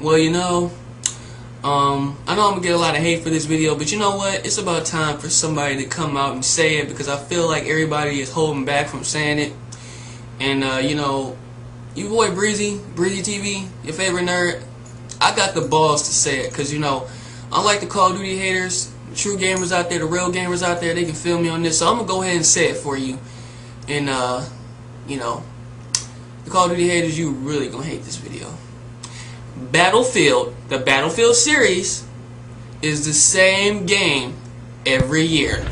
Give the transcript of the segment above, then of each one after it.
Well, I know I'm gonna get a lot of hate for this video, but you know what? It's about time for somebody to come out and say it, because I feel like everybody is holding back from saying it. And you boy Breezy TV, your favorite nerd, I got the balls to say it, because unlike the Call of Duty haters, the true gamers out there, the real gamers out there, they can feel me on this. So I'm gonna go ahead and say it for you. And the Call of Duty haters, you really gonna hate this video. Battlefield, the Battlefield series, is the same game every year.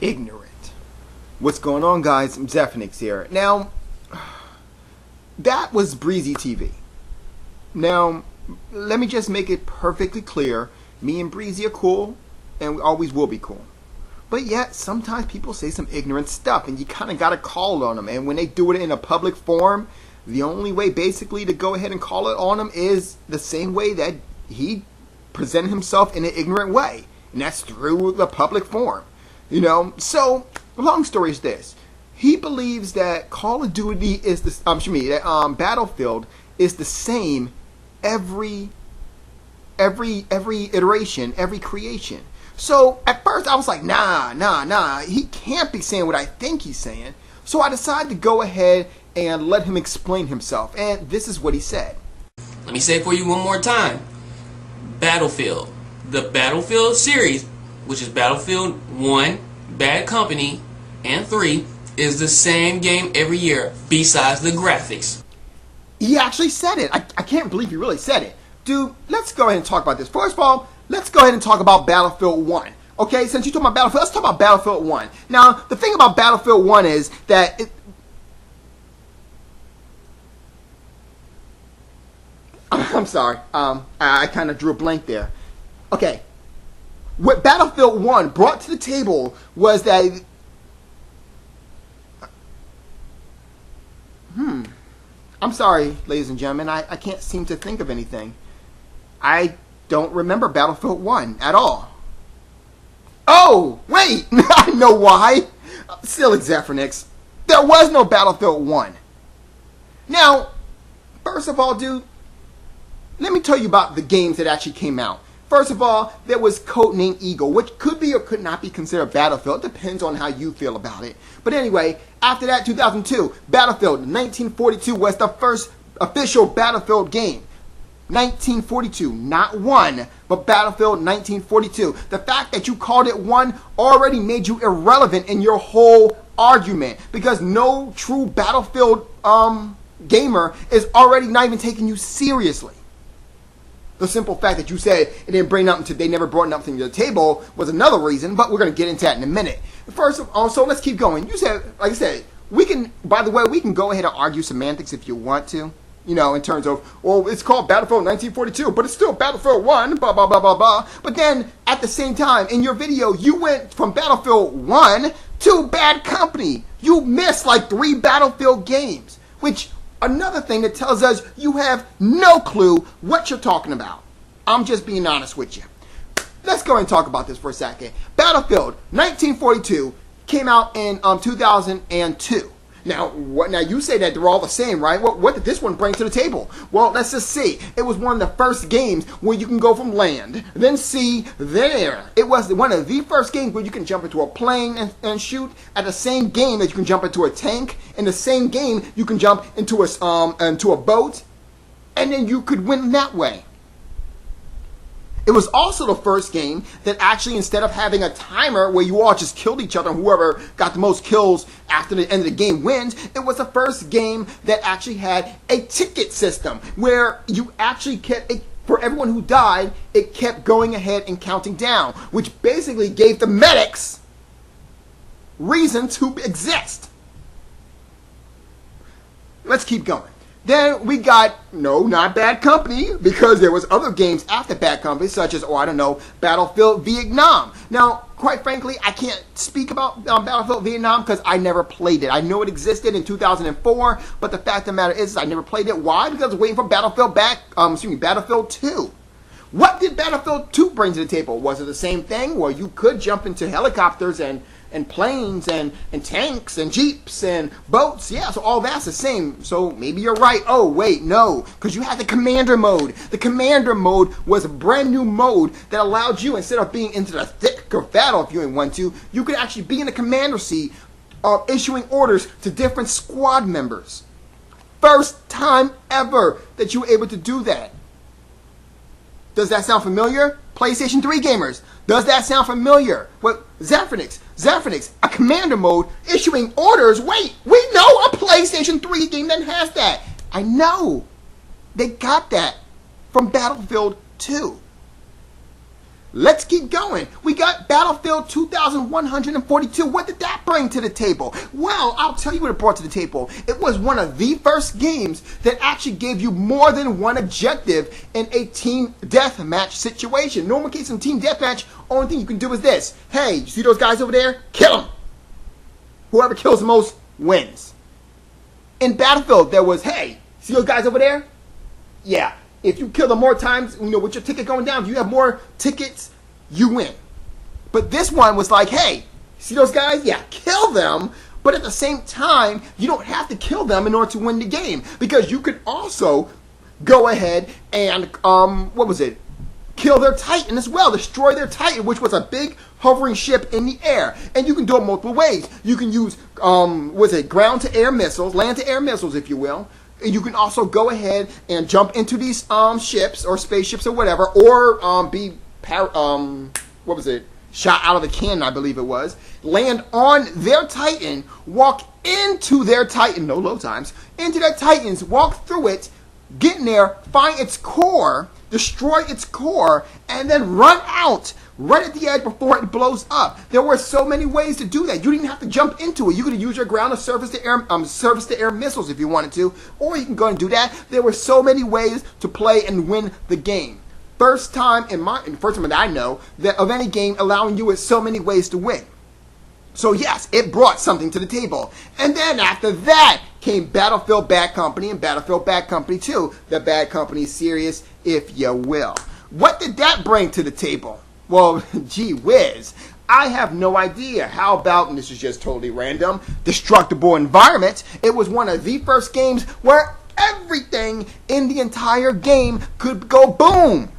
Ignorant. What's going on, guys? I'm Zephyrnix here. Now, that was Breezy TV. Now, let me just make it perfectly clear. Me and Breezy are cool, and we always will be cool. But yet, sometimes people say some ignorant stuff, and you kind of got to call on them. And when they do it in a public forum, the only way basically to go ahead and call it on them is the same way that he presented himself in an ignorant way. And that's through the public forum. So, long story is this. He believes that Call of Duty is the, Battlefield is the same every iteration, every creation. So at first I was like, nah, he can't be saying what I think he's saying. So I decided to go ahead and let him explain himself. And this is what he said. Let me say it for you one more time. Battlefield. The Battlefield series, which is Battlefield 1, Bad Company, and 3, is the same game every year, besides the graphics. He actually said it. I can't believe he really said it. Dude, let's go ahead and talk about this. First of all, let's go ahead and talk about Battlefield 1. Okay, since you're talking about Battlefield, let's talk about Battlefield 1. Now, the thing about Battlefield 1 is that I'm sorry. I kind of drew a blank there. Okay. What Battlefield 1 brought to the table was that I'm sorry, ladies and gentlemen, I can't seem to think of anything. I don't remember Battlefield 1 at all. Oh, wait! I know why! Silly Zephyrnix. There was no Battlefield 1. Now, first of all, dude, let me tell you about the games that actually came out. First of all, there was Codename Eagle, which could be or could not be considered Battlefield. It depends on how you feel about it. But anyway, after that, 2002, Battlefield 1942 was the first official Battlefield game. 1942, not 1, but Battlefield 1942. The fact that you called it 1 already made you irrelevant in your whole argument, because no true Battlefield gamer is already not even taking you seriously. The simple fact that you said it didn't bring nothing to, they never brought nothing to the table was another reason, but we're going to get into that in a minute. First of all, so let's keep going. You said, like I said, we can, by the way, we can go ahead and argue semantics if you want to. In terms of, well, it's called Battlefield 1942, but it's still Battlefield 1, blah, blah, blah, blah, blah. But then, at the same time, in your video, you went from Battlefield 1 to Bad Company. You missed like 3 Battlefield games, which, another thing that tells us you have no clue what you're talking about. I'm just being honest with you. Let's go ahead and talk about this for a second. Battlefield 1942 came out in 2002. Now you say that they're all the same, right? What did this one bring to the table? Well, let's just see. It was one of the first games where you can go from land, then sea, then air. It was one of the first games where you can jump into a plane and shoot. At the same game that you can jump into a tank. In the same game, you can jump into a boat, and then you could win that way. It was also the first game that actually, instead of having a timer where you all just killed each other and whoever got the most kills after the end of the game wins, it was the first game that actually had a ticket system where you actually kept, for everyone who died, it kept going ahead and counting down, which basically gave the medics reason to exist. Let's keep going. Then we got, no, not Bad Company, because there was other games after Bad Company, such as, Battlefield Vietnam. Now, quite frankly, I can't speak about Battlefield Vietnam because I never played it. I know it existed in 2004, but the fact of the matter is I never played it. Why? Because I was waiting for Battlefield 2. What did Battlefield 2 bring to the table? Was it the same thing where you could jump into helicopters and planes and tanks and jeeps and boats? Yeah, so all that's the same. So maybe you're right. Oh, wait, no, because you had the commander mode. The commander mode was a brand new mode that allowed you, instead of being into the thick of battle if you didn't want to, you could actually be in the commander seat issuing orders to different squad members. First time ever that you were able to do that. Does that sound familiar? PlayStation 3 gamers, does that sound familiar? What, Zephyrnix, a commander mode, issuing orders. Wait, we know a PlayStation 3 game that has that. I know. They got that from Battlefield 2. Let's keep going. We got Battlefield 2142. What did that bring to the table? Well, I'll tell you what it brought to the table. It was one of the first games that actually gave you more than one objective in a team deathmatch situation. Normal case in team deathmatch, only thing you can do is this. Hey, you see those guys over there? Kill them. Whoever kills the most wins. In Battlefield, there was, hey, see those guys over there? Yeah. If you kill them more times, with your ticket going down, if you have more tickets, you win. But this one was like, hey, see those guys? Yeah, kill them. But at the same time, you don't have to kill them in order to win the game. Because you could also go ahead and, kill their Titan as well. Destroy their Titan, which was a big hovering ship in the air. And you can do it multiple ways. You can use, ground-to-air missiles, land-to-air missiles, if you will. You can also go ahead and jump into these ships or spaceships or whatever, or shot out of a cannon, I believe it was. Land on their Titan, walk into their Titan, no load times, into their Titans, walk through it, get in there, find its core, destroy its core, and then run out right at the edge before it blows up. There were so many ways to do that. You didn't have to jump into it. You could use your ground to surface to air missiles if you wanted to, or you can go and do that. There were so many ways to play and win the game. First time that I know that of any game allowing you with so many ways to win. So yes, it brought something to the table. And then after that came Battlefield Bad Company and Battlefield Bad Company 2. The Bad Company series, if you will. What did that bring to the table? Well, gee whiz, I have no idea. How about, and this is just totally random, Destructible Environment. It was one of the first games where everything in the entire game could go boom.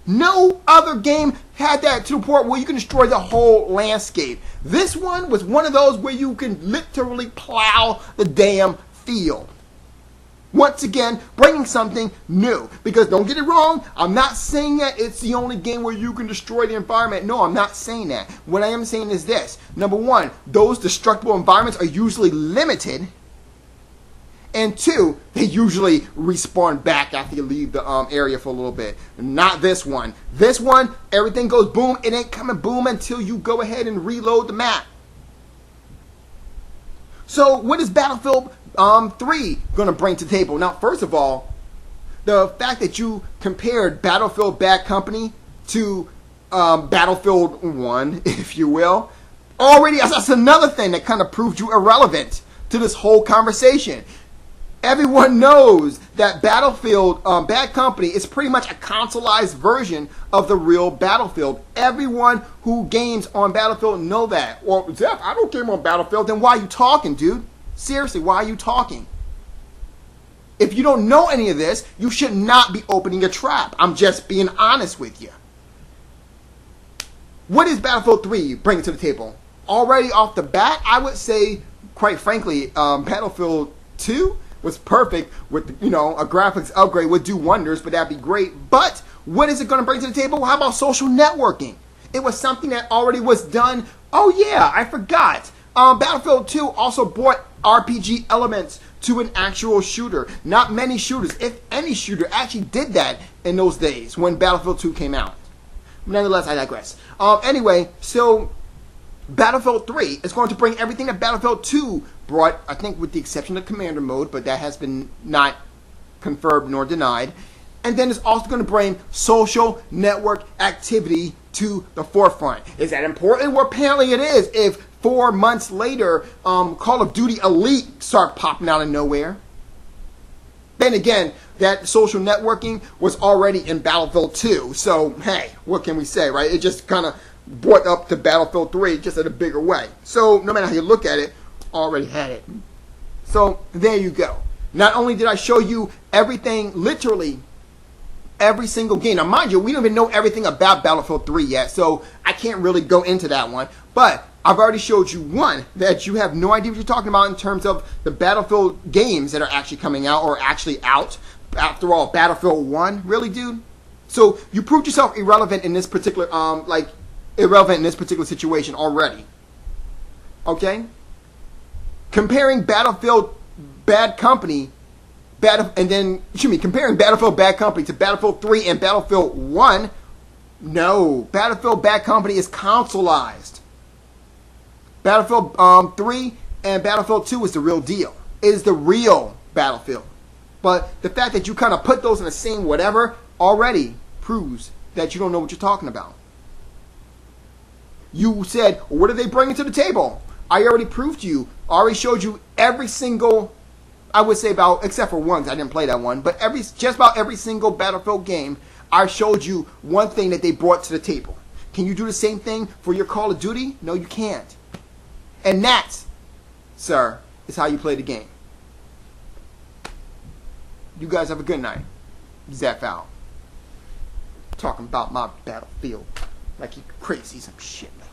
No other game had that to the point where you can destroy the whole landscape. This one was one of those where you can literally plow the damn field. Once again, bringing something new. Because don't get it wrong, I'm not saying that it's the only game where you can destroy the environment. No, I'm not saying that. What I am saying is this. Number one, those destructible environments are usually limited. And two, they usually respawn back after you leave the area for a little bit. Not this one. This one, everything goes boom. It ain't coming boom until you go ahead and reload the map. So what is Battlefield 3 going to bring to the table? Now, first of all, the fact that you compared Battlefield Bad Company to Battlefield 1, if you will, already that's another thing that kind of proved you irrelevant to this whole conversation. Everyone knows that Battlefield Bad Company is pretty much a consoleized version of the real Battlefield. Everyone who games on Battlefield know that. Well, Zeph, I don't game on Battlefield. Then why are you talking, dude? Seriously, why are you talking? If you don't know any of this, you should not be opening a trap. I'm just being honest with you. What is Battlefield 3 bringing to the table? Already off the bat, I would say, quite frankly, Battlefield 2 was perfect with, a graphics upgrade would do wonders, but that'd be great. But what is it going to bring to the table? How about social networking? It was something that already was done. Oh yeah, I forgot. Battlefield 2 also brought RPG elements to an actual shooter. Not many shooters, if any shooter, actually did that in those days when Battlefield 2 came out. Nonetheless, I digress. Anyway, so Battlefield 3 is going to bring everything that Battlefield 2 brought, I think with the exception of commander mode, but that has been not confirmed nor denied. And then it's also going to bring social network activity to the forefront. Is that important? Well, apparently it is. If 4 months later, Call of Duty Elite start popping out of nowhere. Then again, that social networking was already in Battlefield 2. So, hey, what can we say, right? It just kind of brought up to Battlefield 3 just in a bigger way. So, no matter how you look at it, already had it. So, there you go. Not only did I show you everything, literally every single game. Now, mind you, we don't even know everything about Battlefield 3 yet, so I can't really go into that one. But I've already showed you one that you have no idea what you're talking about in terms of the Battlefield games that are actually coming out or actually out. After all, Battlefield 1, really, dude? So you proved yourself irrelevant in this particular, irrelevant in this particular situation already. Okay? Comparing Battlefield Bad Company, comparing Battlefield Bad Company to Battlefield 3 and Battlefield 1, no. Battlefield Bad Company is consoleized. Battlefield 3 and Battlefield 2 is the real deal. It is the real Battlefield. But the fact that you kind of put those in the same whatever already proves that you don't know what you're talking about. You said, well, what are they bringing to the table? I already proved to you. I already showed you every single, I would say about, except for one, I didn't play that one, but just about every single Battlefield game, I showed you one thing that they brought to the table. Can you do the same thing for your Call of Duty? No, you can't. And that, sir, is how you play the game. You guys have a good night. Zeph out. Talking about my Battlefield like you crazy some shit like